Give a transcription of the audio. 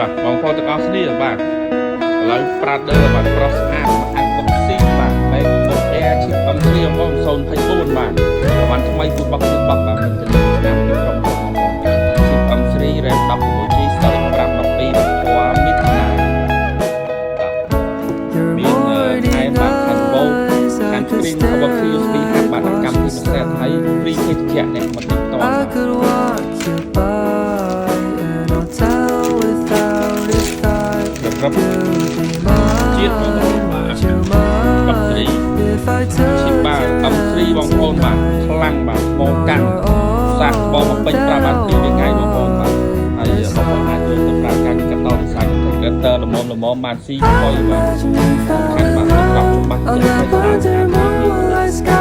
តាបងប្អូនទាំងអស់គ្នាបាទឥឡូវ Prader បាទ Cross ស្អាតអាក់កុកស៊ីបាទបែកបុក Air ឈីបអំគ្រាបង024បាទប្រហែលថ្មីគូបោកគឺបោកបាទមានជំនាញឆ្នាំពីក្រុមហ៊ុនបងប្អូនឈីបអំគ្រី RAM 16G storage 512បាទពណ៌មីថ្នាមានខែបាទខាងបោកខាង screen cover USB ហាក់បាទកម្មវិធីពិសេសហើយ free ភេសជ្ជៈអ្នកមកទីតបាទគ្រប់ជាតិបងប្អូនបាទកំស្រីឈីបាទកំស្រីបងប្អូនបាទខ្លាំងបាទបងកាន់សាក់បងមកពេញប្រាប់បានពីថ្ងៃបងប្អូនបាទហើយបងប្អូនអាចជួយទៅប្រើការកាត់ត디ဇိုင်းទៅកាត់តល្មមបានស៊ីជួយបាទខាងបាទប្រកបច្បាស់ចិត្តឲ្យស្អាត